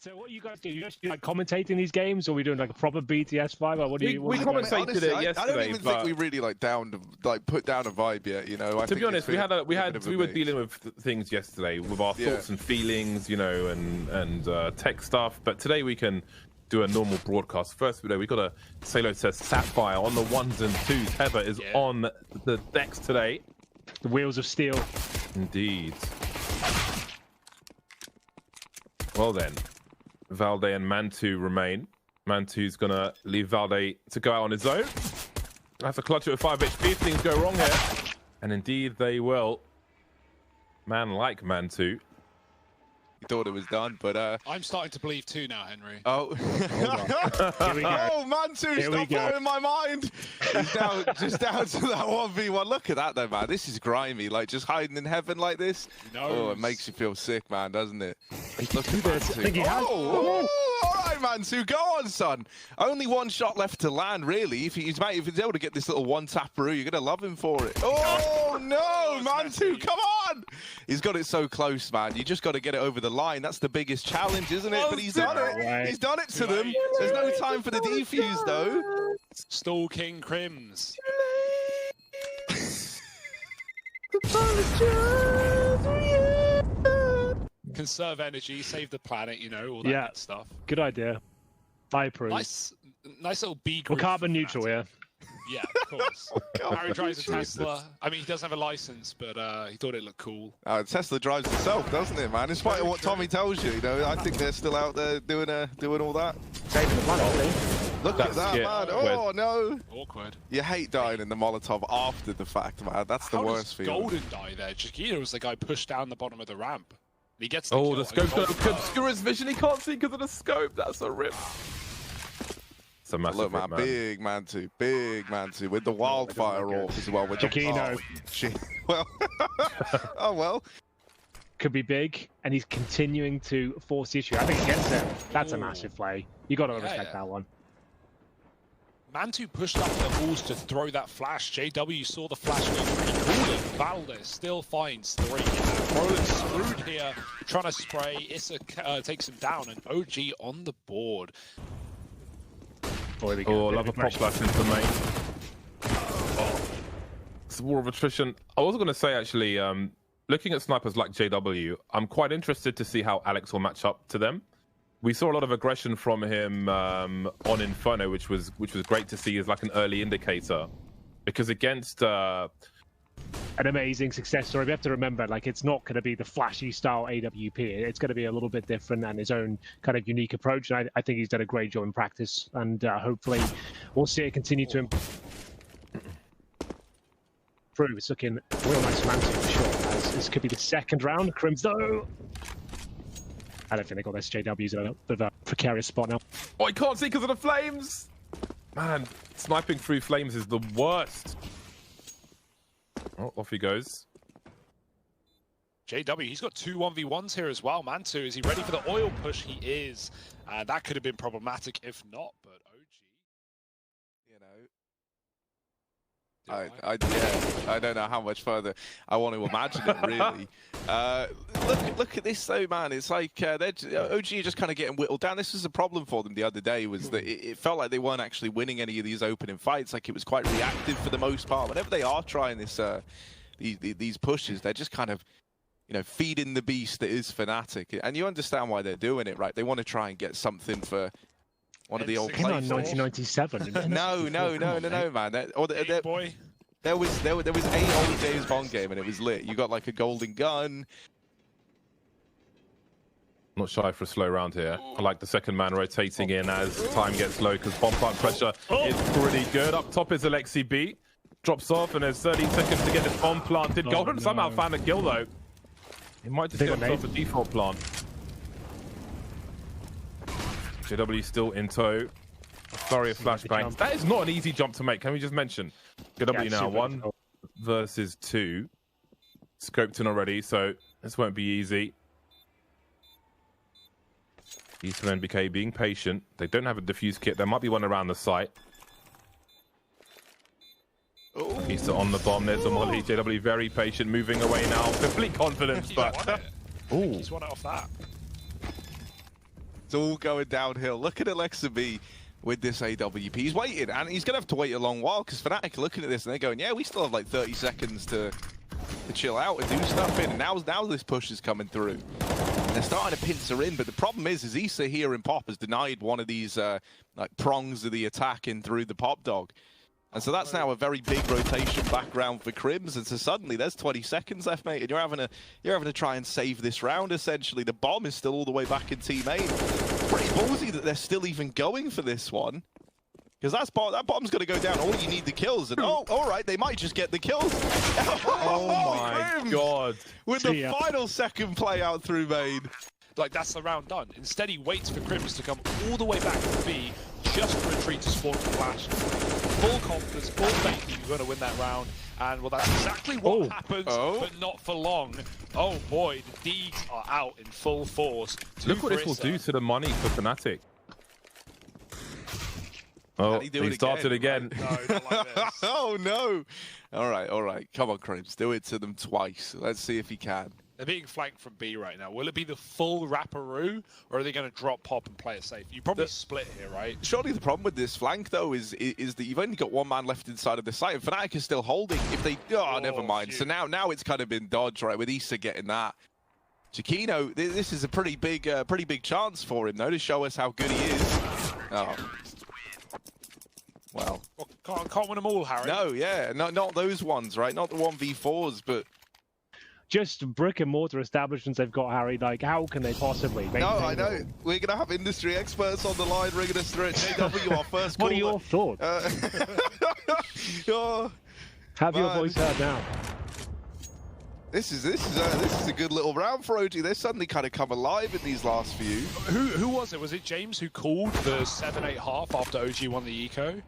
So what you guys do? You actually like commentating these games, or are we doing like a proper BTS vibe? Or what do you? We commentated honestly, it yesterday. I don't even think we really put down a vibe yet. You know, to be honest, we were dealing with things yesterday with our thoughts and feelings, you know, and tech stuff. But today we can do a normal broadcast. First video, we got to say hello to Sapphire on the 1s and 2s. Heather is on the decks today. The wheels of steel. Indeed. Well then, Valde and Mantu remain. Mantu's gonna leave Valde to go out on his own. Have to clutch it with 5 HP if things go wrong here. And indeed they will. Man like Mantu. He thought it was done, but I'm starting to believe too now, Henry. Oh, oh, Mantu, stop blowing my mind. He's now just down to that 1v1. Look at that, though, man. This is grimy. Like just hiding in heaven like this. Oh, it makes you feel sick, man, doesn't it? Look at Mantu. Oh, all right, Mantu, go on, son. Only one shot left to land, really. If he's able to get this little one-tapperoo, you're gonna love him for it. Oh no, Mantu, come on! He's got it so close, man. You just got to get it over the line. That's the biggest challenge, isn't it? But he's done it. He's done it to them. There's no time for the defuse, though. Stalking Crims. Conserve energy, save the planet, you know, all that good stuff. Good idea. I approve. Nice little B We're group. carbon neutral, yeah. Yeah, of course. Harry drives a Tesla. I mean, he doesn't have a license, but he thought it looked cool. Tesla drives itself, doesn't it, man? In spite of what Tommy tells you, you know, I think they're still out there doing all that. Saving the planet, Look at that, man. Oh, no. Awkward. You hate dying in the Molotov after the fact, man. That's the worst feeling. Golden die there? Chiquita was the guy pushed down the bottom of the ramp. He gets the kill. The scope's going to obscure his vision. He can't see because of the scope. That's a rip. It's a massive Look, man, big Mantu with the wildfire off as well. With Chiquino. Well, oh well. Could be big, and he's continuing to force the issue. I think he gets it. That's a massive play. You got to respect that one. Mantu pushed up the walls to throw that flash. JW saw the flash go pretty cool. Valdez still finds 3. Roland's screwed here, trying to spray. Issa takes him down, and OG on the board. Oh, love a pop flash into the main. It's a war of attrition. I was going to say, actually, looking at snipers like JW, I'm quite interested to see how Alex will match up to them. We saw a lot of aggression from him on Inferno, which was great to see as like an early indicator. Because against an amazing success story. We have to remember, like, it's not going to be the flashy style AWP. It's going to be a little bit different and his own kind of unique approach. And I think he's done a great job in practice. And hopefully we'll see it continue to improve. It's looking real nice man for sure. This could be the second round. Crims, though. I don't think they got this. JW's in a bit of a precarious spot now. Oh, he can't see because of the flames. Man, sniping through flames is the worst. Oh, off he goes. JW, he's got 2 1v1s here as well. Mantu, is he ready for the oil push? He is. That could have been problematic if not, but OG. You know. I don't know how much further I want to imagine it, really. Look at this, though, man. It's like OG are just kind of getting whittled down. This was a problem for them the other day, was that it felt like they weren't actually winning any of these opening fights. Like, it was quite reactive for the most part. Whenever they are trying this, these pushes, they're just kind of, you know, feeding the beast that is Fnatic. And you understand why they're doing it, right? They want to try and get something for one of the old players. 1997. No, man. There was a old James Bond game and it was lit. You got like a golden gun. Not shy for a slow round here. I like the second man rotating in as time gets low because bomb plant pressure is pretty good. Up top is Alexi B. Drops off and there's 13 seconds to get this bomb planted. Golden somehow found a kill though. He might just get himself a default plant. JW still in tow. Flurry of flashbangs. That is not an easy jump to make. Can we just mention? JW now 1 versus 2. Scoped in already, so this won't be easy. These from NBK being patient. They don't have a defuse kit. There might be one around the site. He's on the bomb. There's a molly. JW very patient, moving away now. Complete confidence, but he's won it off that. It's all going downhill. Look at Alexa B with this AWP. He's waiting, and he's going to have to wait a long while because Fnatic are looking at this and they're going, yeah, we still have like 30 seconds to chill out and do stuff in. And now this push is coming through. And they're starting to pincer in, but the problem is Issa here in Pop has denied one of these like prongs of the attack in through the Pop Dog. And so that's now a very big rotation background for Crims, and so suddenly there's 20 seconds left, mate, and you're having to try and save this round. Essentially, the bomb is still all the way back in Team A. Pretty ballsy that they're still even going for this one, because that bomb's going to go down. All you need the kills, and oh, all right, they might just get the kills. Oh my Crims, God! with the final second play out through main. Like, that's the round done. Instead, he waits for Crims to come all the way back to B, just to retreat to spawn the flash. Full confidence, full faith that you're going to win that round. And, well, that's exactly what happens, but not for long. Oh, boy, the Deegs are out in full force. Look what this will do to the money for Fnatic. Oh, he started again. No, not like this. Oh, no. All right. Come on, Crims. Do it to them twice. Let's see if he can. They're being flanked from B right now. Will it be the full wrapperoo, or are they going to drop Pop and play it safe? You probably split here, right? Surely the problem with this flank, though, is that you've only got one man left inside of the site, and Fnatic is still holding. If they... Oh, never mind. So now it's kind of been dodged, right, with Issa getting that. Chiquino, this is a pretty big chance for him, though, to show us how good he is. Oh. Well, can't win them all, Harry. No, yeah, not those ones, right? Not the 1v4s, but just brick and mortar establishments they've got, Harry. Like, how can they possibly maintain? No, I know. We're gonna have industry experts on the line ringing us through it. JW, our first What are your thoughts? Have your voice heard now. This is a good little round for OG. They're suddenly kind of come alive in these last few. Who was it? Was it James who called the 7-8 half after OG won the eco?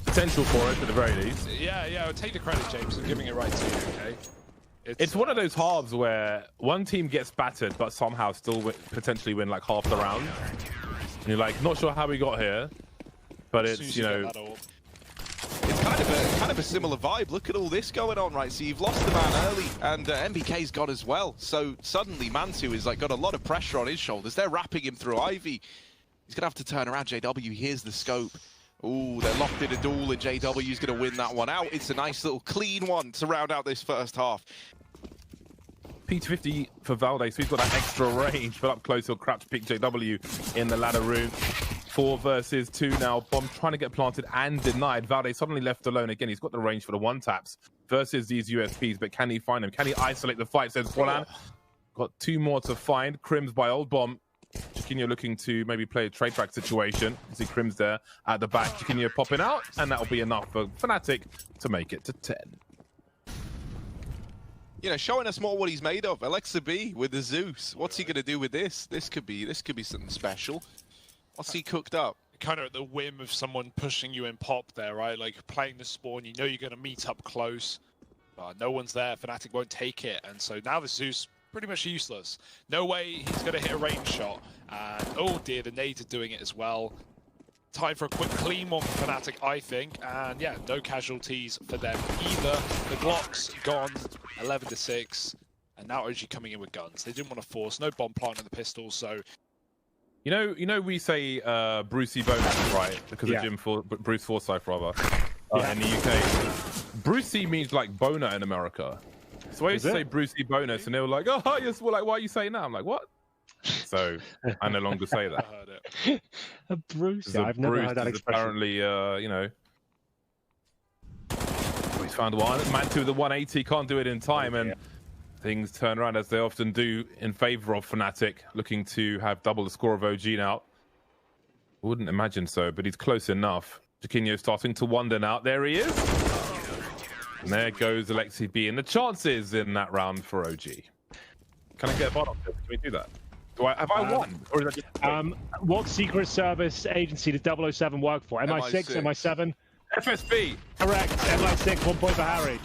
Potential for it, at the very least. Yeah. Take the credit, James, for giving it right to you. Okay. It's one of those halves where one team gets battered, but somehow still potentially win like half the round. And you're like, not sure how we got here, but it's, you know. It's kind of a similar vibe. Look at all this going on, right? So you've lost the man early, and MBK's got as well. So suddenly Mantu is like got a lot of pressure on his shoulders. They're wrapping him through Ivy. He's gonna have to turn around. JW, here's the scope. Ooh, they're locked in a duel, and JW's gonna win that one out. It's a nice little clean one to round out this first half. P250 for Valde, so he's got that extra range, but up close he'll crouch pick JW in the ladder room. 4 versus 2 now. Bomb trying to get planted and denied. Valde suddenly left alone again. He's got the range for the one taps versus these USPs, but can he find them? Can he isolate the fight? Says Swalan. Got 2 more to find. Crims by Old Bomb. Chiquinho looking to maybe play a trade back situation. You see Crims there at the back. Chiquinho popping out, and that'll be enough for Fnatic to make it to 10. You know, showing us more what he's made of. Alexa B with the Zeus. What's he gonna do with this? This could be something special. What's he cooked up? Kind of at the whim of someone pushing you in Pop there, right? Like playing the spawn, you know you're going to meet up close. No one's there. Fnatic won't take it, and so now the Zeus pretty much useless. No way he's going to hit a range shot. And oh dear, the nades are doing it as well. Time for a quick clean one for Fnatic, I think. And yeah, no casualties for them either. The Glocks gone, 11-6, and now OG coming in with guns. They didn't want to force, no bomb plant in the pistols, so. You know, we say Brucey bonus, right? Because of Bruce Forsyth, rather, in the UK. Brucey means like boner in America. So I used to say Brucey bonus, and they were like, oh, yes, well, like, why are you saying that? I'm like, what? So I no longer say that. I heard it. A Brucey? I've never heard that expression. Apparently, you know, he's found one. Mantu with the 180, can't do it in time, and things turn around as they often do in favor of Fnatic, looking to have double the score of OG now. Wouldn't imagine so, but he's close enough. Chiquinho starting to wonder now. There he is. And there goes Alexi B. And the chances in that round for OG. Can I get a bottom? Can we do that? Have I won? Or is that just... what secret service agency does 007 work for? MI6, MI7? FSB. Correct. MI6, 1 point for Harry.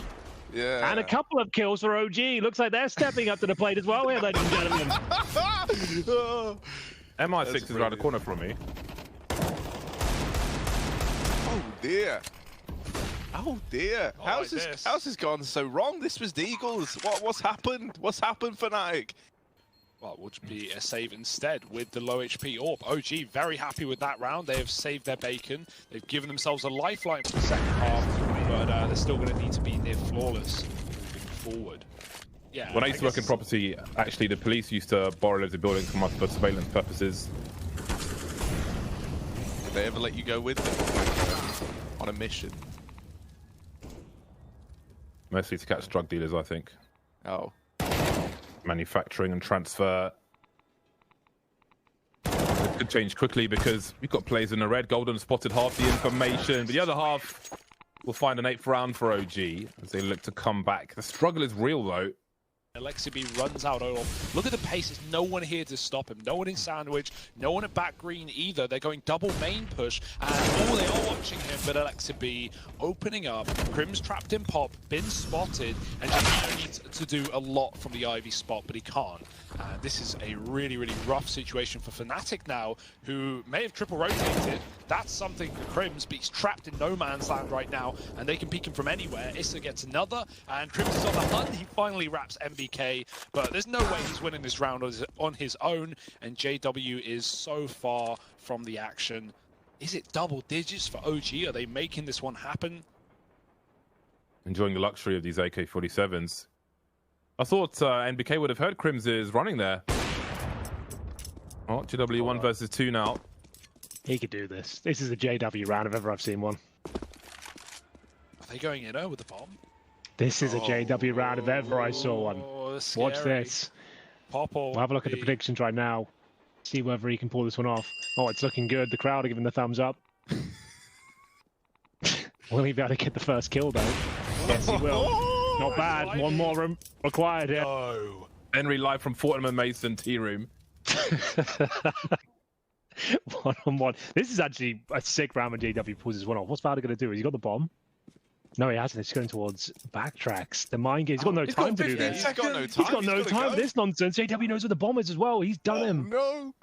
Yeah. And a couple of kills for OG. Looks like they're stepping up to the plate as well here, ladies and gentlemen. MI6 is around the corner from me. Oh dear. Oh dear. How's this gone so wrong? This was the Eagles. What's happened? What's happened, Fnatic? Well, would be a save instead with the low HP Orb. OG very happy with that round. They have saved their bacon. They've given themselves a lifeline for the second half, but they're still going to need to be near flawless moving forward. Yeah. When I used to work in property, actually the police used to borrow loads of buildings from us for surveillance purposes. Did they ever let you go with them on a mission? Mostly to catch drug dealers, I think. Oh. Manufacturing and transfer. It could change quickly because we've got players in the red. Golden spotted half the information, but the other half will find an 8th round for OG as they look to come back. The struggle is real though. Alexibi runs out. Look at the pace. There's no one here to stop him. No one in sandwich. No one at back green either. They're going double main push. And they are watching him. But Alexibi opening up. Crim's trapped in pop. Been spotted. And just needs to do a lot from the Ivy spot. But he can't. And this is a really, really rough situation for Fnatic now, who may have triple rotated. That's something for Crims, but he's trapped in no man's land right now, and they can peek him from anywhere. Issa gets another, and Crims is on the hunt. He finally wraps MBK, but there's no way he's winning this round on his own, and JW is so far from the action. Is it double digits for OG? Are they making this one happen? Enjoying the luxury of these AK-47s. I thought NBK would have heard Crims is running there. Oh, JW 1 versus 2 now. He could do this. This is a JW round if ever I've seen one. Are they going in with the bomb? This is a JW round if ever I saw one. Watch this. Popple. We'll have a look at the predictions right now. See whether he can pull this one off. Oh, it's looking good. The crowd are giving the thumbs up. Will he be able to get the first kill though? Yes, he will. Not bad. One more room required here. No. Henry live from Fortnum and Mason tea room. 1-on-1. This is actually a sick round when JW pulls this one off. What's Valder going to do? Has he got the bomb? No, he hasn't. He's going towards backtracks. The mind game. He's got no time to do this. He's got no time. He's got no time for this nonsense. JW knows where the bomb is as well. He's done him. No.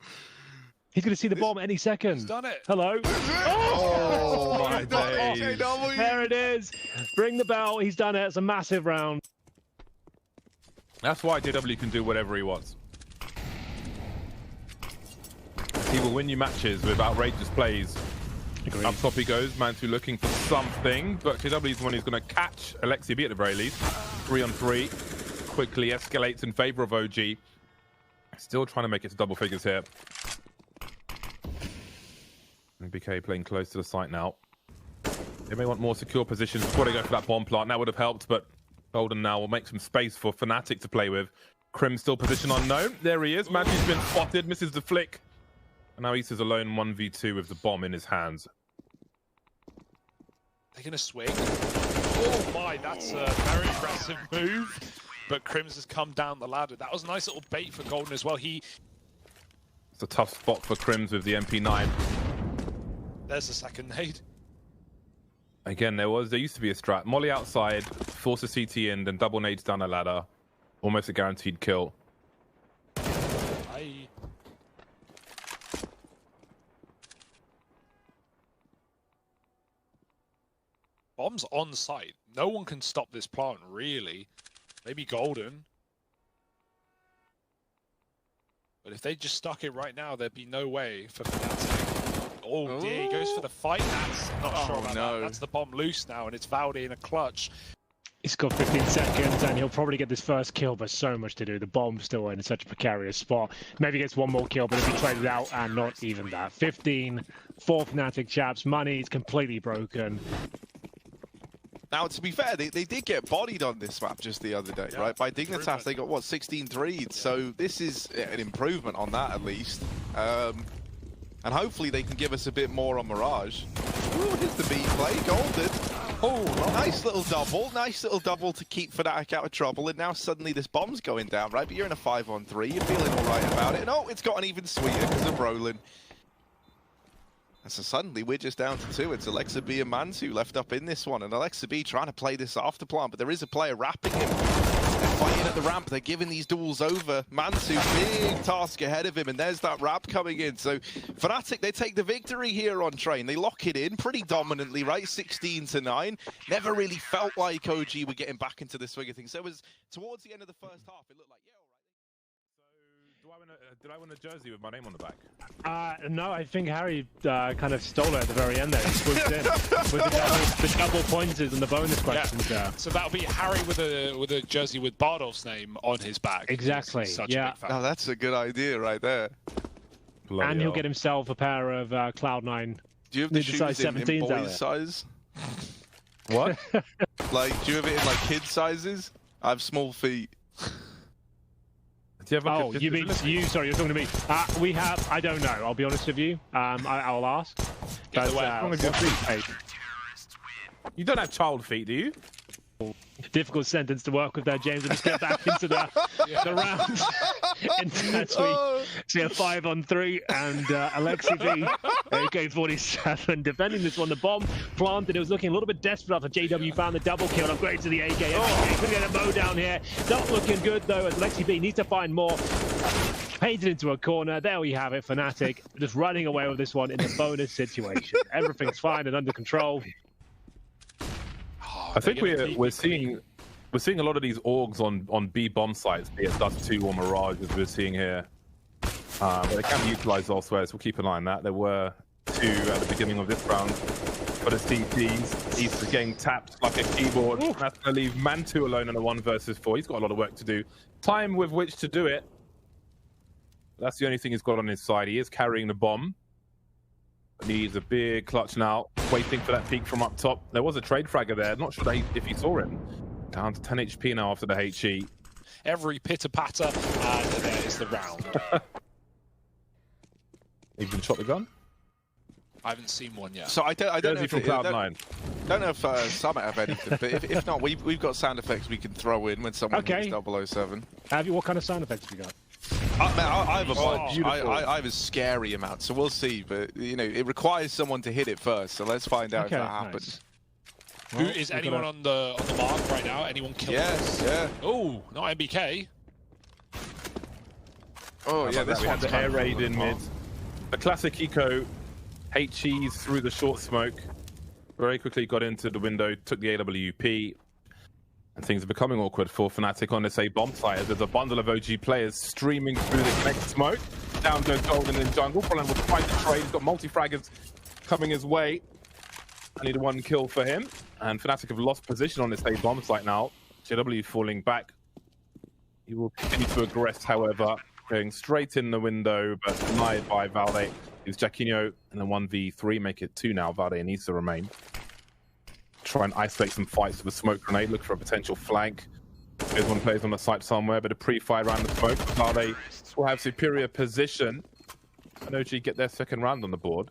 He's going to see the bomb any second. He's done it. Hello. Oh my days. There it is. Ring the bell. He's done it. It's a massive round. That's why JW can do whatever he wants. He will win you matches with outrageous plays. Agreed. Up top he goes. Mantu looking for something, but JW is the one who's going to catch Alexibi at the very least. 3-on-3. Quickly escalates in favor of OG. Still trying to make it to double figures here. BK playing close to the site now. They may want more secure positions before they go for that bomb plant. That would have helped, but Golden now will make some space for Fnatic to play with. Crim still position unknown. There he is. Mantu's been spotted, misses the flick. And now Issa's alone 1v2 with the bomb in his hands. They're going to swing. Oh my, that's a very aggressive move. But Crims has come down the ladder. That was a nice little bait for Golden as well. It's a tough spot for Crims with the MP9. There's the second nade. Again, there used to be a strat. Molly outside, force a CT in, then double nades down a ladder. Almost a guaranteed kill. Bomb's on site. No one can stop this plant, really. Maybe Golden. But if they just stuck it right now, there'd be no way for Fnatic. Oh dear, he goes for the fight. That's not sure about that. That's the bomb loose now, and it's Valde in a clutch. He's got 15 seconds, and he'll probably get this first kill, but so much to do. The bomb's still in such a precarious spot. Maybe gets one more kill, but it'll be traded out, and not even that. 15 for Fnatic, chaps. Money is completely broken. Now, to be fair, they did get bodied on this map just the other day, right? By Dignitas, they got, what, 16 threes. So this is an improvement on that, at least. And hopefully they can give us a bit more on Mirage. Ooh, here's the B play, Golden. Oh, nice little double to keep Fnatic out of trouble. And now suddenly this bomb's going down, right? But you're in a 5-on-3, you're feeling all right about it. And oh, it's gotten even sweeter because of Roland. And so suddenly we're just down to 2. It's Alexibi and Mantu left up in this one. And Alexibi trying to play this after plant, but there is a player wrapping him. They're fighting at the ramp. They're giving these duels over. Mantu, big task ahead of him. And there's that wrap coming in. So Fnatic, they take the victory here on Train. They lock it in pretty dominantly, right? 16-9. Never really felt like OG were getting back into the swing of things. So it was towards the end of the first half, it looked like, yeah, all right. So Did I win a jersey with my name on the back? No, I think Harry kind of stole it at the very end there. He swooped in with the double pointers and the bonus questions there. So that'll be Harry with a jersey with Bardolph's name on his back. Exactly. Yeah. Oh, that's a good idea right there. Bloody and he'll hell. get himself a pair of Cloud9. Do you have the size shoes in 17s out boys' size? What? Like, do you have it in like kids sizes? I have small feet. Do you have like Oh, you mean you? Sorry, you're talking to me. We have. I don't know. I'll be honest with you. I'll ask. Get But, the hey, You don't have child feet, do you? difficult sentence to work with there, James. Let's get back into the round. As we see a 5-on-3 and Alexi B, AK-47, defending this one. The bomb planted. It was looking a little bit desperate after JW found the double kill. Upgrade to the AK. Could get a mow down here. Not looking good though, as Alexi B needs to find more. Painted into a corner. There we have it. Fnatic just running away with this one in the bonus situation. Everything's fine and under control. I think we're seeing a lot of these orgs on B bomb sites, be it Dust 2 or Mirage, as we're seeing here. But they can be utilized elsewhere, so we'll keep an eye on that. There were 2 at the beginning of this round. But the CTs, he's getting tapped like a keyboard. That's going to leave Mantu alone in a 1 versus 4. He's got a lot of work to do. Time with which to do it. That's the only thing he's got on his side. He is carrying the bomb. Needs a big clutch now, waiting for that peek from up top. There was a trade fragger there. Not sure if he saw him. Down to 10 HP now after the HE. Every pitter-patter, and there is the round. Even shot the gun? I haven't seen one yet. So I don't know if from Cloud9. Don't know if Summit have anything, but if not, we've got sound effects we can throw in when someone hits 007. What kind of sound effects have you got? I have a bunch. Beautiful. I have a scary amount, so we'll see. But you know, it requires someone to hit it first. So let's find out if that happens. Nice. Who is anyone on the mark right now? Anyone killing? Yes, yeah. Oh, not MBK. Oh yeah, this we had one's the air kind of raid cool. in mid. The classic eco, HEs through the short smoke. Very quickly got into the window, took the AWP. And things are becoming awkward for Fnatic on this A bomb site as there's a bundle of OG players streaming through the connected smoke. Down goes Golden in jungle. Brolin will find the trade. He's got multi-fraggers coming his way. I need 1 kill for him. And Fnatic have lost position on this A bomb site now. JW falling back. He will continue to aggress, however, going straight in the window, but denied by Valde. It's Jaquinho and then 1v3, make it 2 now. Valde needs to remain. Try and isolate some fights with a smoke grenade, look for a potential flank. There's one plays on the site somewhere, but a pre-fire around the smoke. Valde will have superior position. And OG get their second round on the board.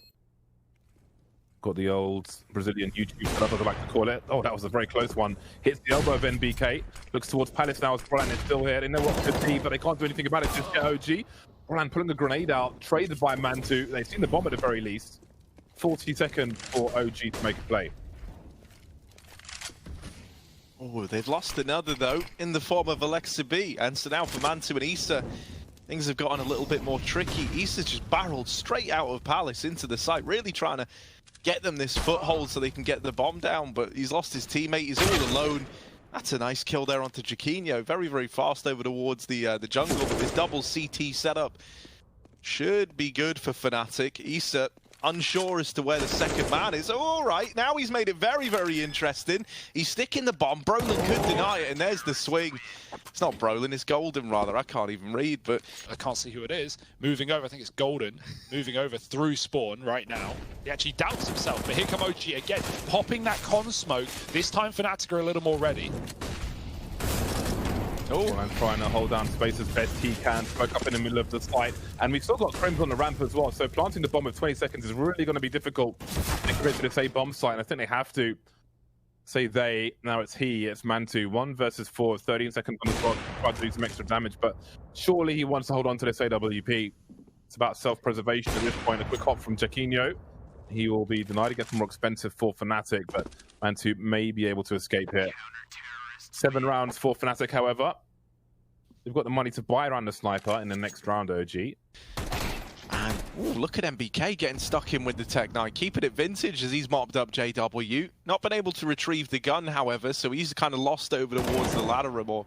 Got the old Brazilian YouTube setup, as I like to call it. Oh, that was a very close one. Hits the elbow of NBK. Looks towards Palace now as Brolin is still here. They know what to see, but they can't do anything about it. Just get OG. Brolin pulling a grenade out, traded by Mantu. They've seen the bomb at the very least. 40 seconds for OG to make a play. Oh, they've lost another though, in the form of Alexa B. And so now for Mantu and Issa, things have gotten a little bit more tricky. Issa's just barreled straight out of Palace into the site, really trying to get them this foothold so they can get the bomb down, but he's lost his teammate, he's all alone. That's a nice kill there onto Jaquinho. Very, very fast over towards the jungle, but this double CT setup should be good for Fnatic. Issa unsure as to where the second man is. Oh, all right, now he's made it very, very interesting. He's sticking the bomb. Brolin could deny it, and there's the swing. It's not Brolin, it's Golden, rather. I can't even read, but... I can't see who it is. Moving over, I think it's Golden. Moving over through spawn right now. He actually doubts himself, but here come OG again, popping that con smoke. This time Fnatic are a little more ready. Oh, and trying to hold down space as best he can. Smoke up in the middle of the site. And we've still got Crims on the ramp as well. So planting the bomb with 20 seconds is really going to be difficult to get to this A bomb site. And I think they have to say they. Now it's he, it's Mantu. 1 versus 4, 13 seconds on the clock. Try to do some extra damage. But surely he wants to hold on to this AWP. It's about self-preservation at this point. A quick hop from Jaquinho. He will be denied. It gets more expensive for Fnatic. But Mantu may be able to escape here. 7 rounds for Fnatic, however. They've got the money to buy around the sniper in the next round, OG. And ooh, look at MBK getting stuck in with the Tech 9, keeping it vintage as he's mopped up JW. Not been able to retrieve the gun, however, so he's kind of lost over towards the ladder room, or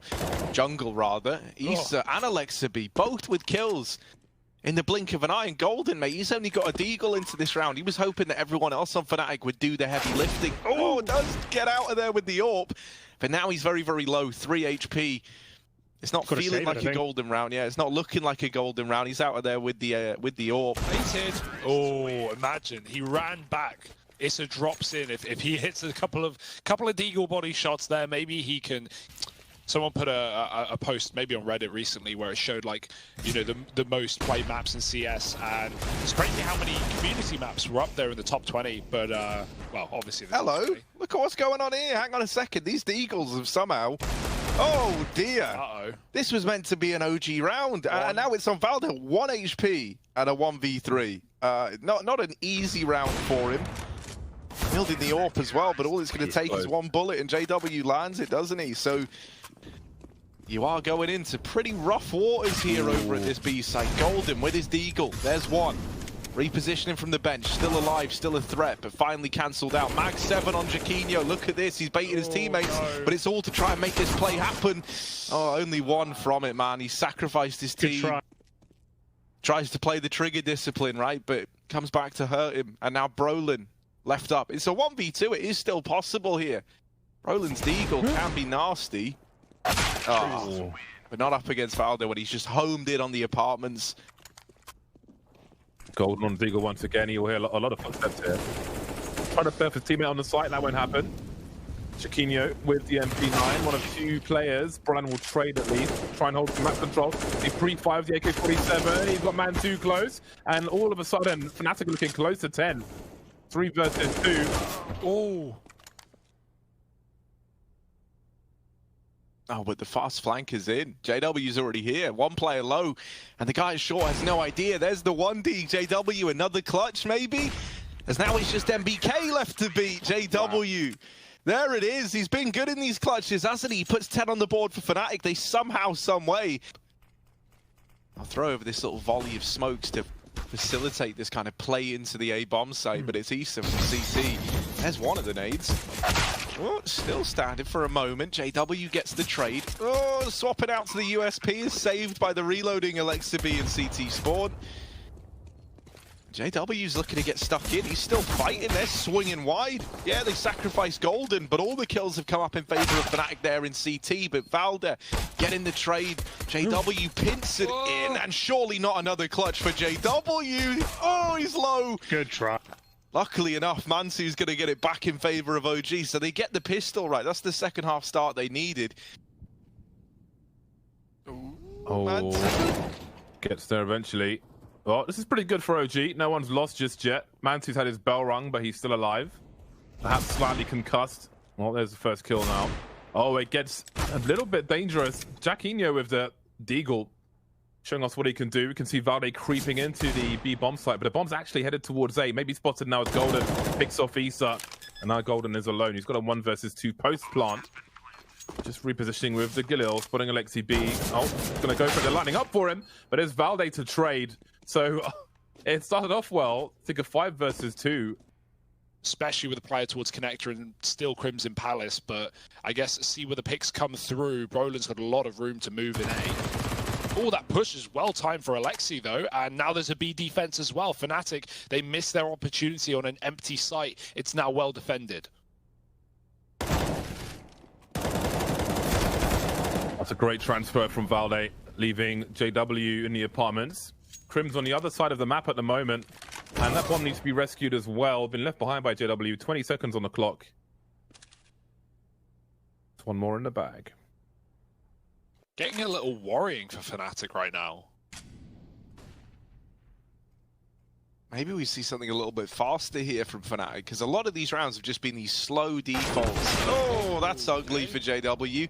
jungle rather. Issa and Alexa B, both with kills. in the blink of an eye. And Golden, mate, he's only got a deagle into this round. He was hoping that everyone else on Fnatic would do the heavy lifting. Oh, does get out of there with the AWP. But now he's very, very low, 3 HP. It's not feeling like a golden round. Yeah, it's not looking like a golden round. He's out of there with the AWP. Baited. Oh, imagine he ran back. Issa drops in. If he hits a couple of deagle body shots there, maybe he can. Someone put a post maybe on Reddit recently where it showed, like, you know, the most played maps in CS, and it's crazy how many community maps were up there in the top 20. But well, obviously. Hello, look at what's going on here. Hang on a second. These deagles have somehow. Oh dear. Uh-oh. This was meant to be an OG round, and now it's on Valda. 1 HP and a 1v3. Not an easy round for him. Building the AWP as well, but all it's going to take is one bullet, and JW lands it, doesn't he? So you are going into pretty rough waters here over at this B site. Golden with his deagle. There's one. Repositioning from the bench. Still alive, still a threat, but finally cancelled out. Mag 7 on Jaquinho. Look at this. He's baiting his teammates, but it's all to try and make this play happen. Oh, only one from it, man. He sacrificed his team. Tries to play the trigger discipline, right? But comes back to hurt him. And now Brolin left up. It's a 1v2. It is still possible here. Brolin's deagle can be nasty. Oh, but not up against Valdo when he's just homed in on the apartments. Golden on deagle once again. You'll hear a lot of footsteps here. Trying to surf his teammate on the site. That won't happen. Jaquinho with the MP9. One of 2 players. Brolin will trade at least. Try and hold some map control. He pre-5 the AK-47. He's got man 2 close. And all of a sudden, Fnatic looking close to 10. 3 versus 2. Oh. Oh, but the fast flank is in. JW's already here. 1 player low. And the guy short has no idea. There's the 1D. JW, another clutch maybe? As now it's just MBK left to beat JW. Wow. There it is. He's been good in these clutches, hasn't he? He puts 10 on the board for Fnatic. They somehow, some way. I'll throw over this little volley of smokes to facilitate this kind of play into the A-bomb site, but it's Issa from CT. There's one of the nades. Oh, still standing for a moment. JW gets the trade. Oh, swapping out to the USP is saved by the reloading Alexa B and CT spawn. JW's looking to get stuck in. He's still fighting. They're swinging wide. Yeah, they sacrificed Golden, but all the kills have come up in favor of Fnatic there in CT. But Valda getting the trade. JW pints it in, and surely not another clutch for JW. Oh, he's low. Good try. Luckily enough, Mansu's going to get it back in favor of OG, so they get the pistol right. That's the second half start they needed. Oh, Mansu gets there eventually. Well, this is pretty good for OG. No one's lost just yet. Mansu's had his bell rung, but he's still alive. Perhaps slightly concussed. Well, there's the first kill now. Oh, it gets a little bit dangerous. Jaquinho with the deagle showing us what he can do. We can see Valde creeping into the B bomb site, but the bomb's actually headed towards A. Maybe spotted now as Golden picks off Issa, and now Golden is alone. He's got a 1 versus 2 post plant. Just repositioning with the Galil, spotting Alexi B. Oh, gonna go for it. They're lining up for him, but there's Valde to trade. So it started off well. I think a 5 versus 2. Especially with the player towards Connector and still Crimson Palace, but I guess see where the picks come through. Brolin's got a lot of room to move in A. Oh, that push is well timed for Alexi though, and now there's a B defense as well. Fnatic, they missed their opportunity on an empty site. It's now well defended. That's a great transfer from Valde, leaving JW in the apartments. Crim's on the other side of the map at the moment, and that bomb needs to be rescued as well. Been left behind by JW, 20 seconds on the clock. There's one more in the bag. Getting a little worrying for Fnatic right now. Maybe we see something a little bit faster here from Fnatic, because a lot of these rounds have just been these slow defaults. Oh, that's ugly for JW.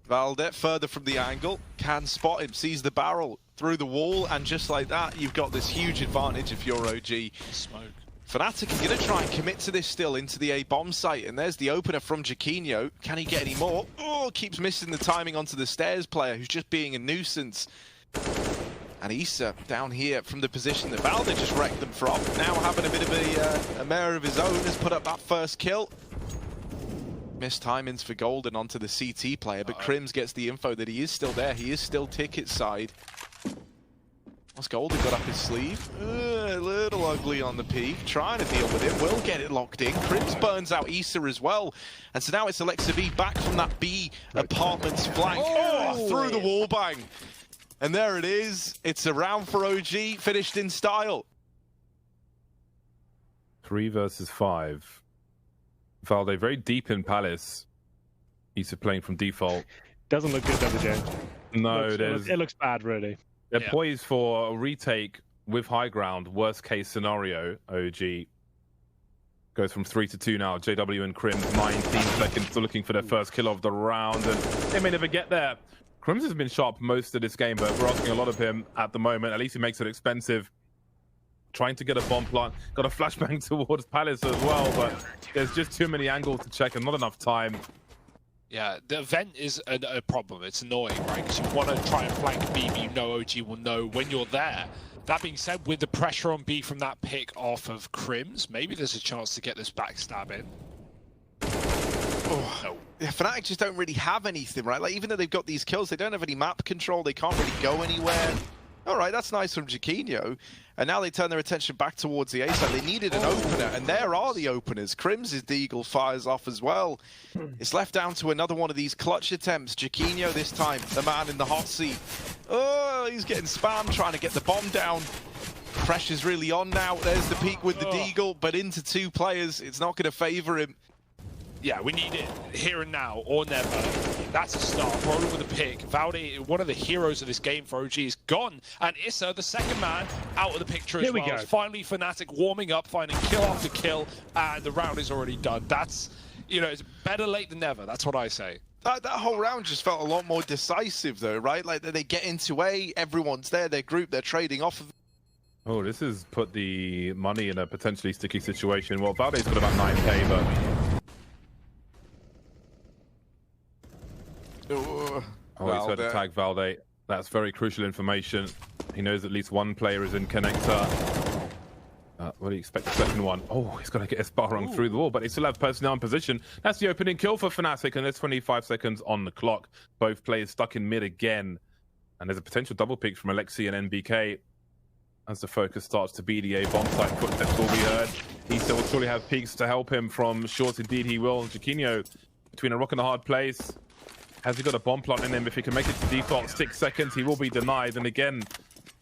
Valde, further from the angle, can spot him, sees the barrel through the wall, and just like that, you've got this huge advantage if you're OG. Smoke. Fnatic are going to try and commit to this still into the A-bomb site, and there's the opener from Jaquinho. Can he get any more? Oh, keeps missing the timing onto the stairs player, who's just being a nuisance. And Issa down here from the position that Valde just wrecked them from, now having a bit of a mare of his own, has put up that first kill. Missed timings for Golden onto the CT player, but Crims gets the info that he is still there. He is still ticket side. What's Golden got up his sleeve? A little ugly on the peak. Trying to deal with it. Will get it locked in. Crims burns out Issa as well. And so now it's Alexa B back from that B apartments flank. Oh, through the wall bang. And there it is. It's a round for OG, finished in style. 3 versus 5. Valde very deep in Palace. Issa playing from default. Doesn't look good, does it, James? No, it looks bad, really. They're poised for a retake with high ground. Worst case scenario, OG goes from 3 to 2 now. JW and Crims, 19 seconds, still looking for their first kill of the round, and they may never get there. Crims has been sharp most of this game, but we're asking a lot of him at the moment. At least he makes it expensive. Trying to get a bomb plant. Got a flashbang towards Palace as well, but there's just too many angles to check and not enough time. Yeah, the event is a problem. It's annoying, right? Because you want to try and flank B, but you know OG will know when you're there. That being said, with the pressure on B from that pick off of Crims, maybe there's a chance to get this backstab in. Oh, no. Yeah, Fnatic just don't really have anything, right? Like, even though they've got these kills, they don't have any map control. They can't really go anywhere. All right, that's nice from Jaquinho. And now they turn their attention back towards the A side. They needed an opener, and there are the openers. Crims' Deagle fires off as well. It's left down to another one of these clutch attempts. Jaquinho this time, the man in the hot seat. Oh, he's getting spammed, trying to get the bomb down. Pressure's really on now. There's the peak with the Deagle, but into 2 players. It's not going to favor him. Yeah, we need it here and now or never. That's a start. Rolling with a pick. Valde, one of the heroes of this game for OG, is gone. And Issa, the second man, out of the picture as well. Finally, Fnatic warming up, finding kill after kill, and the round is already done. That's, you know, it's better late than never. That's what I say. That whole round just felt a lot more decisive, though, right? Like, they get into A, everyone's there, their group, they're trading off of. Oh, this has put the money in a potentially sticky situation. Well, Valde's got about 9k, but... Oh, he's heard to tag Valde. That's very crucial information. He knows at least one player is in connector. What do you expect the second one? Oh, he's got to get his bar rung through the wall, but they still have personnel in position. That's the opening kill for Fnatic, and there's 25 seconds on the clock. Both players stuck in mid again. And there's a potential double pick from Alexi and NBK as the focus starts to be the A bomb site. Footsteps will be heard. He still will surely have peaks to help him from short. Indeed, he will. Jaquinho between a rock and a hard place. Has he got a bomb plant in him? If he can make it to default 6 seconds, he will be denied. And again,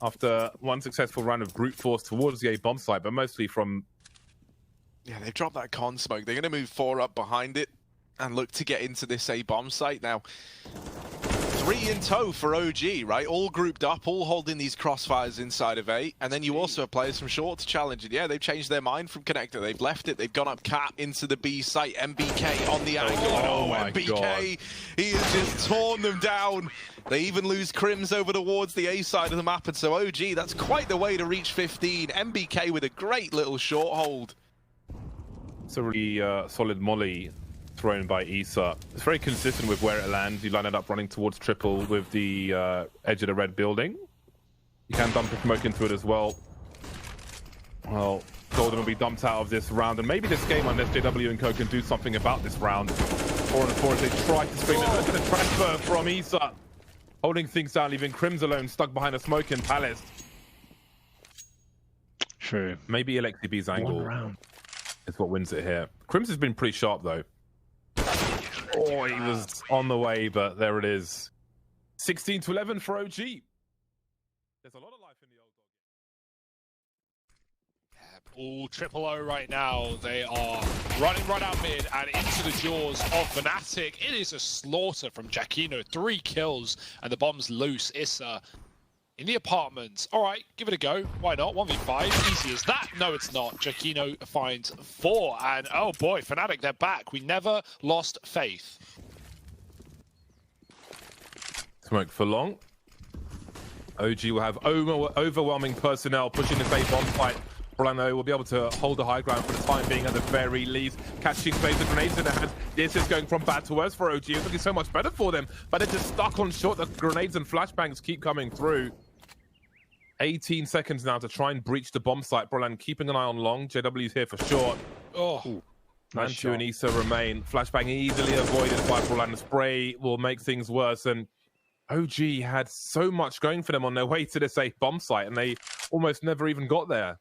after one successful round of brute force towards the A bomb site, but mostly from... Yeah, they've dropped that con smoke. They're going to move 4 up behind it and look to get into this A bomb site now. 3 in tow for OG, right? All grouped up, all holding these crossfires inside of A. And then you also have players from short to challenge it. Yeah, they've changed their mind from connector. They've left it. They've gone up cat into the B site. MBK on the angle. Oh my MBK, God. He has just torn them down. They even lose Crims over towards the A side of the map. And so OG, that's quite the way to reach 15. MBK with a great little short hold. It's a really solid molly thrown by Issa. It's very consistent with where it lands. You line it up running towards triple with the edge of the red building. You can dump a smoke into it as well. Well, Golden will be dumped out of this round, and maybe this game, unless JW and Co can do something about this round. 4 and 4 as they try to screen it. Look at the transfer from Issa. Holding things down, leaving Crims alone, stuck behind a smoke in Palace. True. Maybe Alexi B's angle is what wins it here. Crims has been pretty sharp, though. Oh, he was on the way, but there it is. 16-11 for OG. There's a lot of life in the old dog. All triple O right now. They are running right out mid and into the jaws of Fnatic. It is a slaughter from Jaquinho. 3 kills and the bomb's loose. Issa in the apartments. All right, give it a go. Why not? 1v5. Easy as that. No, it's not. Jaquinho finds 4. And oh boy, Fnatic, they're back. We never lost faith. Smoke for long. OG will have overwhelming personnel pushing the A bomb fight. Orlando will be able to hold the high ground for the time being at the very least. Catching laser grenades in their hands. This is going from bad to worse for OG. It's looking so much better for them, but they're just stuck on short. The grenades and flashbangs keep coming through. 18 seconds now to try and breach the bomb site. Brolan keeping an eye on long. JW's here for short. Oh, Manchu and Issa remain. Flashbang easily avoided by Brolan. The spray will make things worse, and OG had so much going for them on their way to this A bomb site, and they almost never even got there.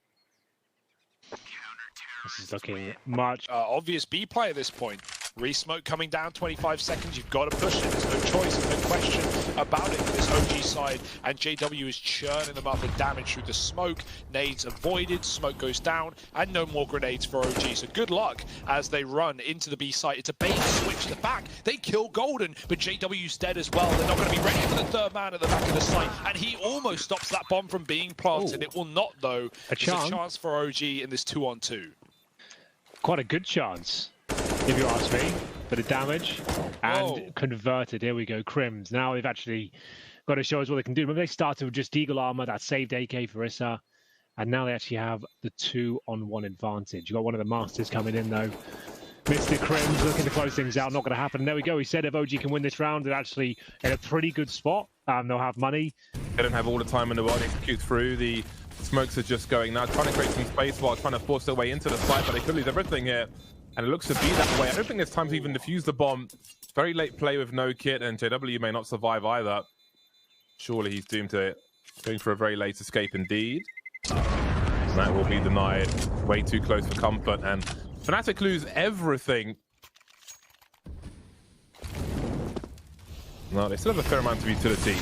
This is looking much obvious B play at this point. Resmoke coming down, 25 seconds. You've got to push it. There's no choice, there's no question about it for this OG side. And JW is churning them up with damage through the smoke. Nades avoided, smoke goes down, and no more grenades for OG. So good luck as they run into the B site. It's a bait switch to the back. They kill Golden, but JW's dead as well. They're not going to be ready for the third man at the back of the site. And he almost stops that bomb from being planted. It will not, though. There's a chance for OG in this 2-on-2. Quite a good chance, if you ask me. Bit of damage and converted. Here we go, Crims. Now they've actually got to show us what they can do. Remember, they started with just Eagle Armor, that saved AK for Issa, and now they actually have the 2-on-1 advantage. You've got one of the Masters coming in, though. Mr. Crims looking to close things out. Not going to happen. And there we go. He said if OG can win this round, they're actually in a pretty good spot. They'll have money. They don't have all the time in the world to execute through. The smokes are just going now, trying to create some space while trying to force their way into the site, but they could lose everything here. And it looks to be that way. I don't think there's time to even defuse the bomb. Very late play with no kit, and JW may not survive either. Surely he's doomed to going for a very late escape indeed. And that will be denied. Way too close for comfort, and Fnatic lose everything. No, they still have a fair amount of utility,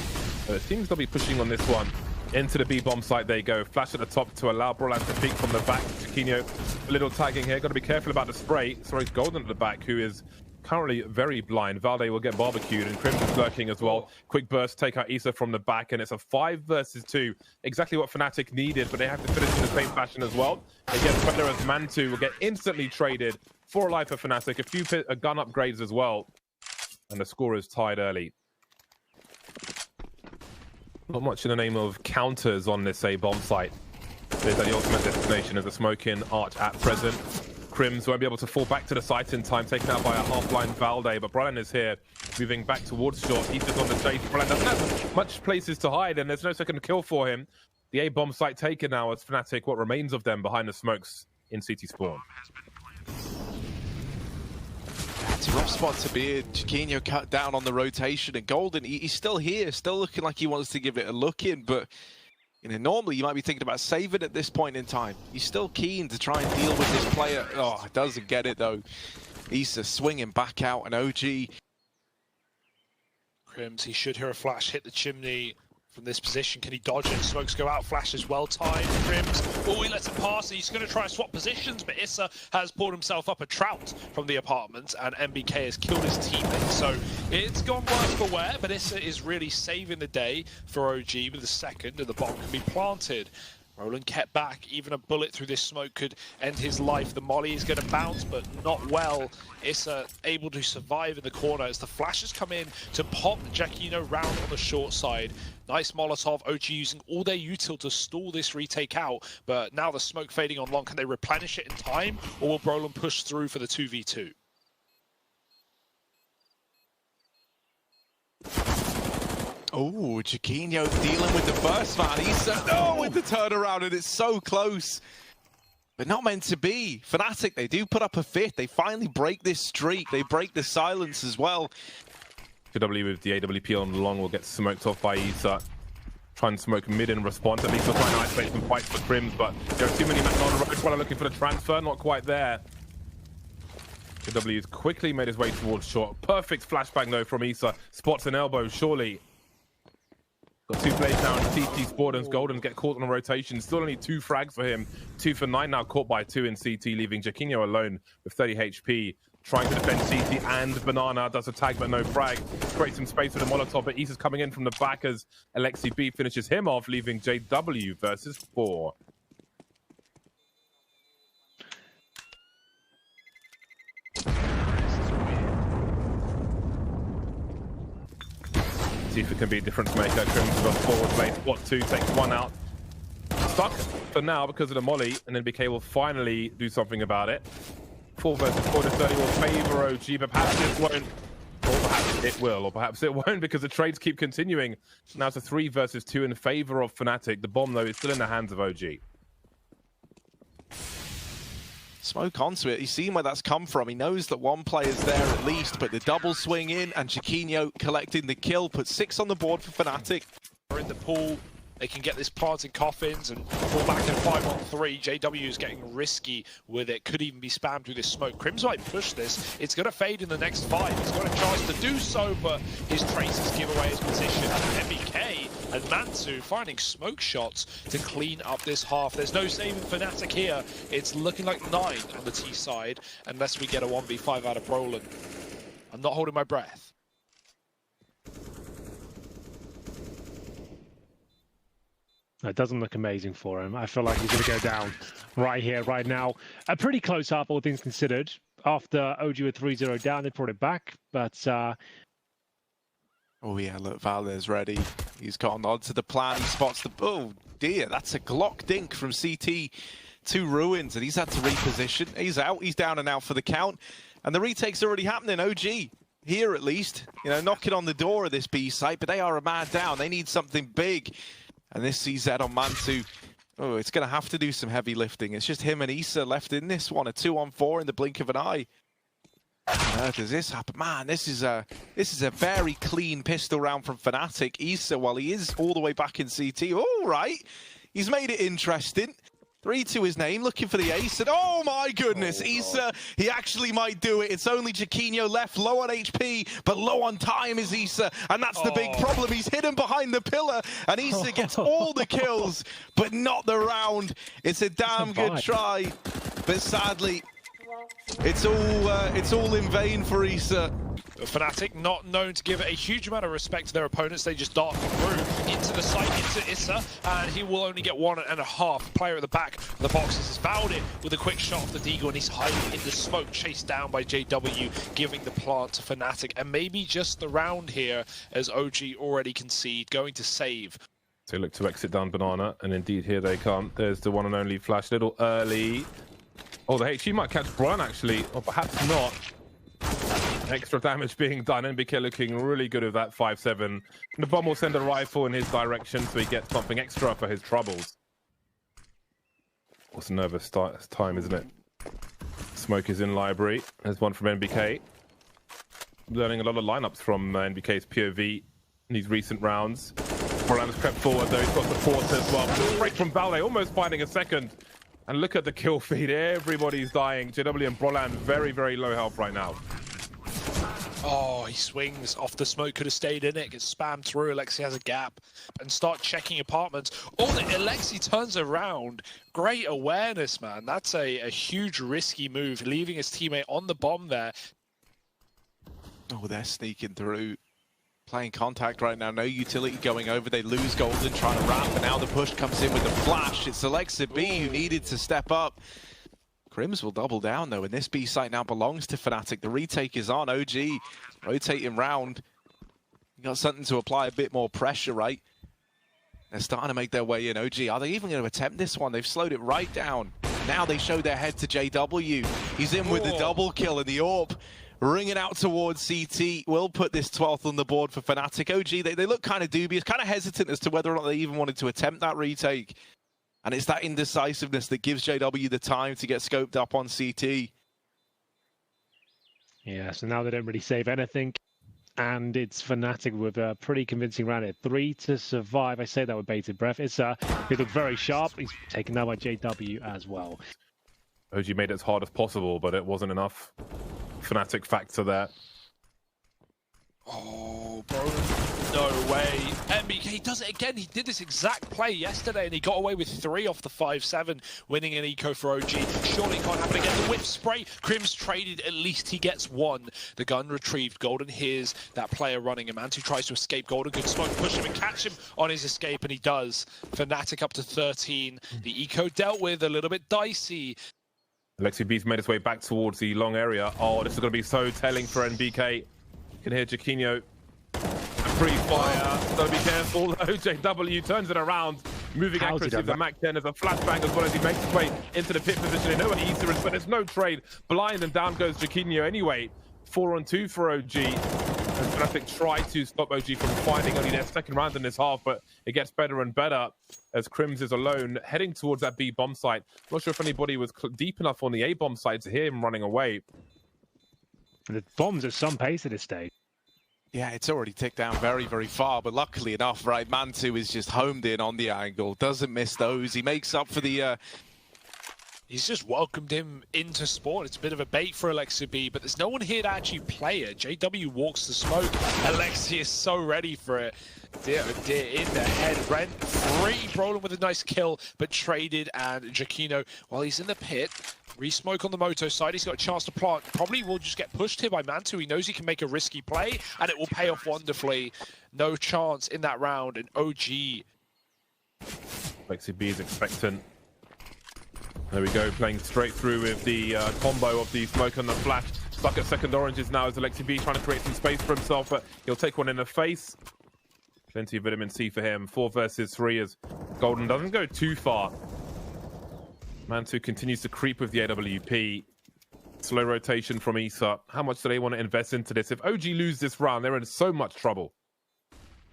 but it seems they'll be pushing on this one. Into the B-bomb site they go. Flash at the top to allow Brawlan to peek from the back. Chiquinho, a little tagging here. Got to be careful about the spray. Sorry, it's Golden at the back, who is currently very blind. Valde will get barbecued, and Crimson is lurking as well. Quick burst, take out Issa from the back, and it's a 5 versus 2. Exactly what Fnatic needed, but they have to finish in the same fashion as well. It gets better as Mantu will get instantly traded for a life for Fnatic. A few gun upgrades as well. And the score is tied early. Not much in the name of counters on this A-bomb site. There's the ultimate destination as a smoking arch at present. Crims won't be able to fall back to the site in time, taken out by a half-line Valde, but Brawlan is here, moving back towards short. He's just on the chase. Brawlan doesn't have much places to hide, and there's no second kill for him. The A-bomb site taken now as Fnatic, what remains of them behind the smokes in CT spawn. It's a rough spot to be in. Chiquinho cut down on the rotation, and Golden, he's still here, still looking like he wants to give it a look in, but normally you might be thinking about saving at this point in time. He's still keen to try and deal with this player. Oh, doesn't get it though. Issa swinging back out, and OG. Crims, he should hear a flash hit the chimney. From this position, can he dodge it? Smokes go out, flash is well timed. Crims, he lets it pass. He's going to try and swap positions, but Issa has pulled himself up a trout from the apartment, and MBK has killed his teammate. So it's gone worse for wear, but Issa is really saving the day for OG with the second, and the bomb can be planted. Roland kept back. Even a bullet through this smoke could end his life. The molly is going to bounce, but not well. Issa able to survive in the corner as the flashes come in to pop Giacchino round on the short side. Nice Molotov. OG using all their util to stall this retake out, but now the smoke fading on long. Can they replenish it in time, or will Roland push through for the 2v2? Oh, Chiquinho dealing with the burst, man. Issa, with the turnaround, and it's so close. But not meant to be. Fnatic, they do put up a 5th. They finally break this streak. They break the silence as well. JW with the AWP on long will get smoked off by Issa. Try and smoke mid in response. At least we'll try and isolate some fights for Crims, but there are too many men on the road while looking for the transfer. Not quite there. JW has quickly made his way towards short. Perfect flashbang though from Issa. Spots an elbow, surely. Got 2 plays now in CT Sportons. Golden get caught on a rotation. Still only 2 frags for him. 2 for 9 now, caught by 2 in CT, leaving Giacchino alone with 30 HP. Trying to defend CT, and Banana does a tag but no frag. Creates some space for the Molotov, but Issa's coming in from the back as Alexi B finishes him off, leaving JW versus 4. See if it can be a difference maker. Crims got forward play. Spot 2 takes 1 out. Stuck for now because of the molly, and then BK will finally do something about it. 4 versus 4 to 30 will favor OG, but perhaps it won't. Or perhaps it will, or perhaps it won't, because the trades keep continuing. Now it's a 3 versus 2 in favor of Fnatic. The bomb, though, is still in the hands of OG. Smoke onto it. He's seen where that's come from. He knows that one player's there at least, but the double swing in and Chiquinho collecting the kill, put 6 on the board for Fnatic. They're in the pool. They can get this plant in coffins and fall back in 5-on-3. JW is getting risky with it. Could even be spammed through this smoke. Crims might push this. It's going to fade in the next 5. He's got a chance to do so, but his traces give away his position. And MBK and Mantu finding smoke shots to clean up this half. There's no saving Fnatic here. It's looking like 9 on the T side, unless we get a 1v5 out of Brolin. I'm not holding my breath. It doesn't look amazing for him. I feel like he's going to go down right here, right now. A pretty close half, all things considered. After OG with 3-0 down, they brought it back, but... Oh yeah, look, Valdez ready. He's got on to the plan. He spots the... Oh dear, that's a Glock dink from CT to Ruins, and he's had to reposition. He's out. He's down and out for the count. And the retake's already happening. OG, here at least, you know, knocking on the door of this B site, but they are a man down. They need something big. And this CZ on Mantu, oh, it's going to have to do some heavy lifting. It's just him and Issa left in this one, a 2-on-4 in the blink of an eye. How does this happen? Man, this is a very clean pistol round from Fnatic. Issa, while he is all the way back in CT, all right, he's made it interesting. 3 to his name, looking for the ace, and oh my goodness, Issa, he actually might do it. It's only Chiquinho left, low on HP, but low on time is Issa, and that's the big problem. He's hidden behind the pillar, and Issa gets all the kills, but not the round. It's a damn good try, but sadly, it's all in vain for Issa. Fnatic not known to give a huge amount of respect to their opponents. They just dart through into the site, into Issa, and he will only get 1.5. Player at the back of the boxes has fouled it with a quick shot off the Deagle, and he's hiding in the smoke, chased down by JW, giving the plant to Fnatic. And maybe just the round here, as OG already concede, going to save. So look to exit down Banana, and indeed here they come. There's the one and only flash, little early. Oh, the HG might catch Brian actually, or perhaps not. Extra damage being done. NBK looking really good with that 5-7. And the bomb will send a rifle in his direction so he gets something extra for his troubles. What's a nervous time, isn't it? Smoke is in library. There's one from NBK. Learning a lot of lineups from NBK's POV in these recent rounds. Brolan's crept forward though. He's got support as well. Break from Ballet, almost finding a second. And look at the kill feed. Everybody's dying. JW and Brolan very, very low health right now. Oh, he swings off the smoke, could have stayed in it, gets spammed through. Alexi has a gap and start checking apartments. Oh, Alexi turns around. Great awareness, man. That's a huge risky move, leaving his teammate on the bomb there. Oh, they're sneaking through. Playing contact right now, no utility going over. They lose Golden trying to ramp, and now the push comes in with the flash. It's Alexa B who needed to step up. Crims will double down though, and this B site now belongs to Fnatic. The retake is on. OG rotating round. You got something to apply a bit more pressure, right? They're starting to make their way in. OG, are they even going to attempt this one? They've slowed it right down. Now they show their head to JW. He's in with the double kill, and the AWP ringing out towards CT. Will put this 12th on the board for Fnatic. OG, they look kind of dubious, kind of hesitant as to whether or not they even wanted to attempt that retake. And it's that indecisiveness that gives JW the time to get scoped up on CT. Yeah, so now they don't really save anything. And it's Fnatic with a pretty convincing round here. 3 to survive. I say that with bated breath. It's he looked very sharp. He's taken down by JW as well. OG made it as hard as possible, but it wasn't enough. Fnatic factor there. Oh, bro. No way. MBK does it again. He did this exact play yesterday, and he got away with 3 off the 5-7, winning an eco for OG. Surely can't happen again. The whip spray. Crims traded. At least he gets 1. The gun retrieved. Golden hears that player running. A man who tries to escape. Golden could smoke, push him, and catch him on his escape, and he does. Fnatic up to 13. The eco dealt with, a little bit dicey. Alexi B's made his way back towards the long area. Oh, this is going to be so telling for NBK. You can hear Chiquinho. Free fire. Gotta be careful. OJW turns it around. Moving accuracy of the Mac 10 as a flashbang as well as he makes his way into the pit position. They know what Issa is, but there's no trade. Blind, and down goes Chiquinho anyway. 4-on-2 for OG. And Fnatic try to stop OG from finding only their second round in this half, but it gets better and better as Crims is alone, heading towards that B bomb site. Not sure if anybody was deep enough on the A bomb site to hear him running away. The bomb's at some pace at this stage. Yeah, it's already ticked down very, very far, but luckily enough, right, Mantu is just homed in on the angle, doesn't miss those. He makes up for the... He's just welcomed him into Spawn. It's a bit of a bait for Alexi B, but there's no one here to actually play it. JW walks the smoke. Alexi is so ready for it. Dear, oh dear, in the head. Rent free. Brolin with a nice kill, but traded. And Giacchino, while he's in the pit, re-smoke on the Moto side. He's got a chance to plant. Probably will just get pushed here by Mantu. He knows he can make a risky play, and it will pay off wonderfully. No chance in that round. And OG. Alexi B is expectant. There we go, playing straight through with the combo of the smoke and the flash. Stuck at second oranges now as Alexi B trying to create some space for himself, but he'll take one in the face. Plenty of vitamin C for him. 4 versus 3 as Golden doesn't go too far. Mantu continues to creep with the AWP. Slow rotation from Issa. How much do they want to invest into this? If OG lose this round, they're in so much trouble.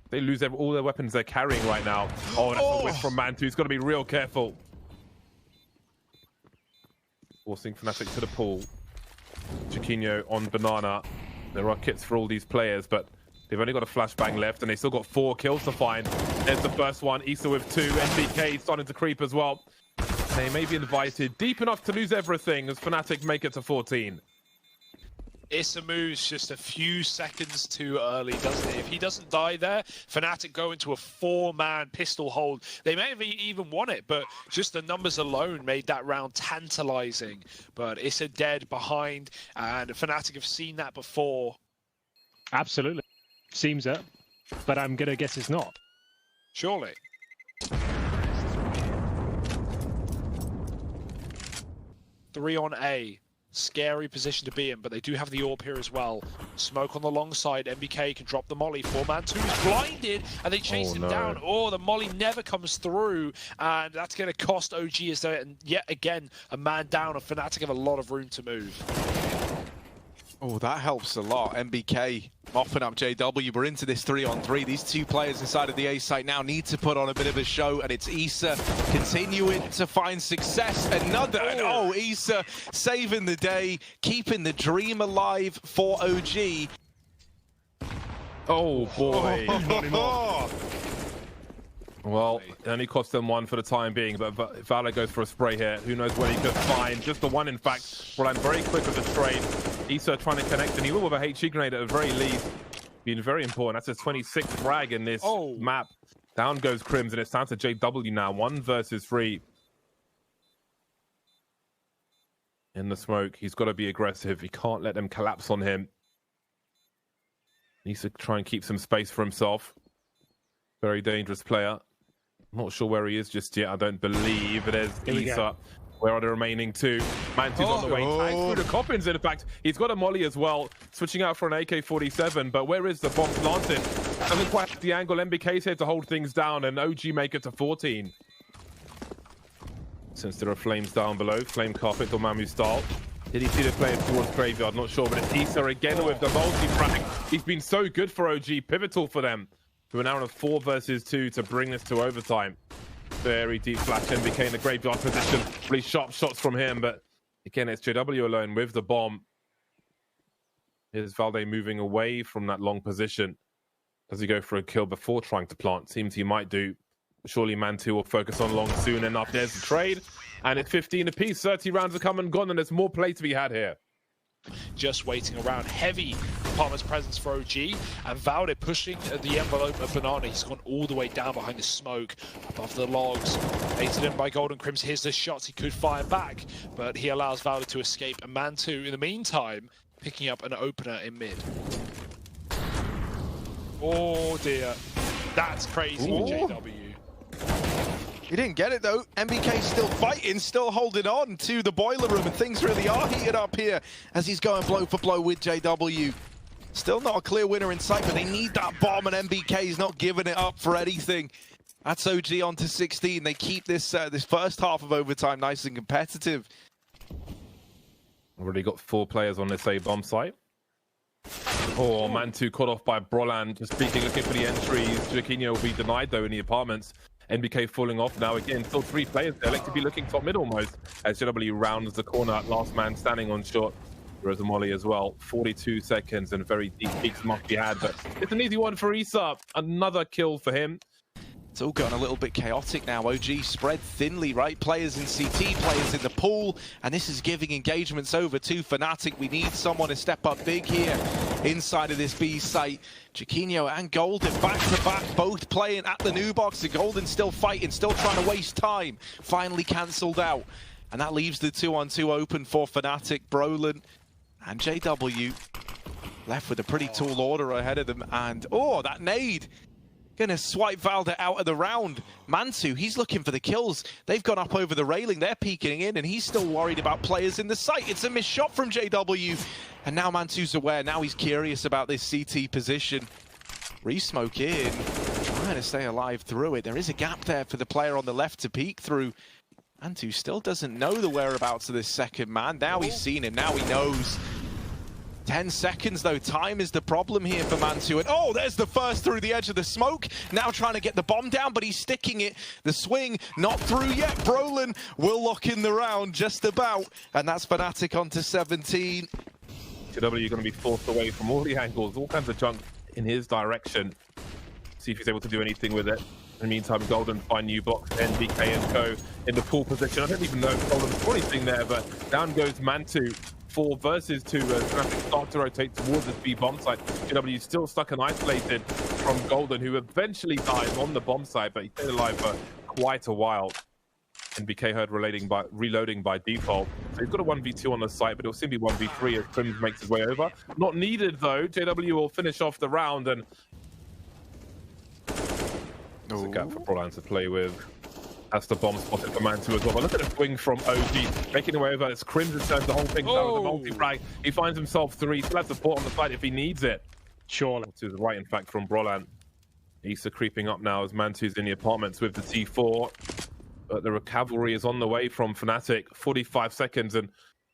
They lose all their weapons they're carrying right now. Oh, that's a whiff from Mantu. He's got to be real careful. Forcing Fnatic to the pool. Giacchino on Banana. There are kits for all these players, but they've only got a flashbang left, and they still got 4 kills to find. There's the first one. Issa with 2. NBK starting to creep as well. They may be invited deep enough to lose everything as Fnatic make it to 14. Issa moves just a few seconds too early, doesn't he? If he doesn't die there, Fnatic go into a 4-man pistol hold. They may have even won it, but just the numbers alone made that round tantalizing. But Issa dead behind, and Fnatic have seen that before. Absolutely. Seems it, but I'm going to guess it's not. Surely. Three on A. Scary position to be in, but they do have the AWP here as well. Smoke on the long side. MBK can drop the molly. 4-man 2 is blinded, and they chase him down. Oh, the molly never comes through, and that's going to cost OG as they're yet again a man down. And Fnatic have a lot of room to move. Oh, that helps a lot. MBK mopping up JW. We're into this 3-on-3. These 2 players inside of the A site now need to put on a bit of a show, and it's Issa continuing to find success. Another, oh, Issa saving the day, keeping the dream alive for OG. Oh, boy. Well, it only cost them 1 for the time being, but Valor goes for a spray here. Who knows when he could find. Just the 1, in fact. Well, I'm very quick with the trade. Issa trying to connect, and he will with a HE grenade at the very least. Being very important. That's his 26th frag in this map. Down goes Crims, and it's down to JW now. 1 versus 3. In the smoke, he's got to be aggressive. He can't let them collapse on him. Needs to try and keep some space for himself. Very dangerous player. Not sure where he is just yet. I don't believe. There's Issa. Where are the remaining 2? Mantu's on the way. Tagged through the coffins, in fact. He's got a molly as well. Switching out for an AK-47. But where is the bomb planted? Doesn't quite have the angle. MBK's here to hold things down. And OG make it to 14. Since there are flames down below. Flame carpet or Mamu style. Did he see the players towards Graveyard? Not sure. But it's Issa again with the multi-frag. He's been so good for OG. Pivotal for them. We're now on a 4 versus 2 to bring this to overtime. Very deep flash. MBK in the Graveyard position. Really sharp shots from him, but again, it's JW alone with the bomb. Here's Valde moving away from that long position. Does he go for a kill before trying to plant? Seems he might do. Surely Mantu will focus on long soon enough. There's the trade, and it's 15 apiece. 30 rounds have come and gone, and there's more play to be had here. Just waiting around. Heavy Palmer's presence for OG, and Valde pushing the envelope of Banana. He's gone all the way down behind the smoke, above the logs. Baited in by Golden Crims. Here's the shots he could fire back, but he allows Valde to escape. And Mantu, in the meantime, picking up an opener in mid. Oh dear. That's crazy for JW. He didn't get it though. MBK still fighting, still holding on to the boiler room, and things really are heated up here as he's going blow for blow with JW. Still not a clear winner in sight, but they need that bomb, and MBK's not giving it up for anything. That's OG on to 16. They keep this this first half of overtime nice and competitive. Already got 4 players on this A bomb site. Oh, Mantu caught off by Brolan, just peeking, looking for the entries. Chiquinho will be denied though in the apartments. NBK falling off now again. Still 3 players there. Like to be looking top mid almost as JW rounds the corner. Last man standing on short. There is a molly as well. 42 seconds and very deep peaks must be had, but it's an easy one for Issa. Another kill for him. It's all gotten a little bit chaotic now. OG spread thinly, right? Players in CT, players in the pool, and this is giving engagements over to Fnatic. We need someone to step up big here inside of this B site. Chiquinho and Golden back to back, both playing at the new box. The Golden still fighting, still trying to waste time. Finally cancelled out, and that leaves the 2-on-2 open for Fnatic. Brolan and JW left with a pretty tall order ahead of them, and oh, that nade. Gonna swipe Valda out of the round. Mantu, he's looking for the kills. They've gone up over the railing. They're peeking in, and he's still worried about players in the site. It's a missed shot from JW. And now Mantu's aware. Now he's curious about this CT position. Re-smoke in, trying to stay alive through it. There is a gap there for the player on the left to peek through. Mantu still doesn't know the whereabouts of this second man. Now he's seen him. Now he knows. 10 seconds though, time is the problem here for Mantu. And oh, there's the first through the edge of the smoke. Now trying to get the bomb down, but he's sticking it. The swing, not through yet. Brolan will lock in the round just about. And that's Fnatic on to 17. JW going to be forced away from all the angles, all kinds of junk in his direction. See if he's able to do anything with it. In the meantime, Golden find new blocks, NBK and Co in the pool position. I don't even know if Golden's got anything there, but down goes Mantu. 4 versus 2 as Fnatic start to rotate towards this B bomb site. JW still stuck and isolated from Golden, who eventually dies on the bomb site, but he stayed alive for quite a while. NBK heard reloading by default. So he's got a 1v2 on the site, but it'll soon be 1v3 as Crims makes his way over. Not needed though. JW will finish off the round, and there's a gap for Brolan to play with. That's the bomb spotted for Mantu as well. But look at the swing from OG, making away over. It's Crimson turns the whole thing down with a multi-frag. He finds himself 3. Still has support on the side if he needs it. Surely. To the right, in fact, from Brolan. Issa creeping up now as Mantu's in the apartments with the C4. But the cavalry is on the way from Fnatic. 45 seconds, and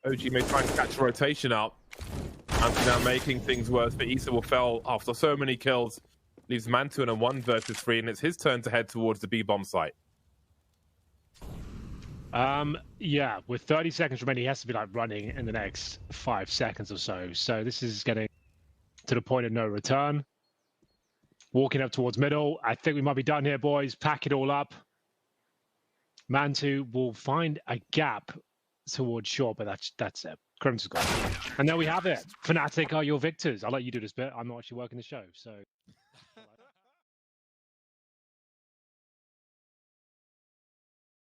OG may try and catch a rotation out. Mantu now making things worse, but Issa will fail after so many kills. Leaves Mantu in a 1 versus 3, and it's his turn to head towards the B-bomb site. Yeah, with 30 seconds remaining, he has to be like running in the next 5 seconds or so. So this is getting to the point of no return. Walking up towards middle. I think we might be done here, boys. Pack it all up. Mantu will find a gap towards short, but that's it. Crimson's gone. And there we have it. Fnatic are your victors. I'll let you do this bit. I'm not actually working the show, so.